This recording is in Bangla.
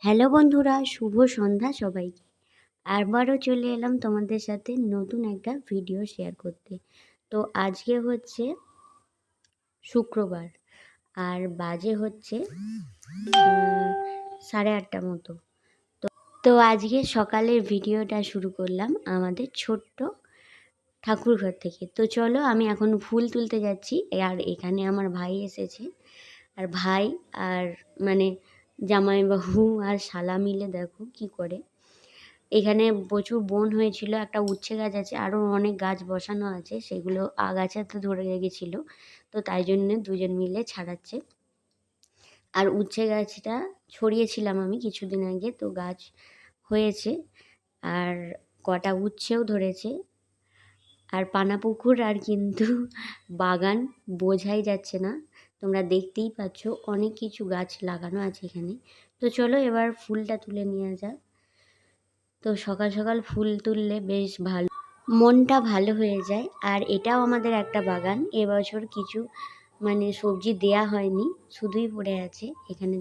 হ্যালো বন্ধুরা, শুভ সন্ধ্যা সবাইকে। আবারও চলে এলাম তোমাদের সাথে নতুন একটা ভিডিও শেয়ার করতে। তো আজকে হচ্ছে শুক্রবার আর বাজে হচ্ছে 8:30 মতো। তো আজকে সকালের ভিডিওটা শুরু করলাম আমাদের ছোট্ট ঠাকুরঘর থেকে। তো চলো, আমি এখন ফুল তুলতে যাচ্ছি। আর এখানে আমার ভাই এসেছে, আর ভাই আর মানে জামাইবাবু আর শালা মিলে দেখো কি করে। এখানে প্রচুর বন হয়েছিল, একটা উচ্ছে গাছ আছে, আরও অনেক গাছ বসানো আছে, সেগুলো আগাছাতে ধরে গেছিলো, তো তাই জন্যে দুজন মিলে ছাড়াচ্ছে। আর উচ্ছে গাছটা ছড়িয়েছিলাম আমি কিছুদিন আগে, তো গাছ হয়েছে আর কটা উচ্ছেও ধরেছে। আর পানাপুকুর আর কিন্তু বাগান বোঝাই যাচ্ছে না, তোমরা দেখতেই পাচ্ছ অনেক কিছু গাছ লাগানো আছে এখানে। তো চলো এবার ফুলটা তুলে নিয়ে যাক। তো সকাল সকাল ফুল তুললে বেশ ভালো, মনটা ভালো হয়ে যায়। আর এটাও আমাদের একটা বাগান, এবছর কিছু সবজি দেয়া হয়নি, শুধুই পড়ে আছে এখানে।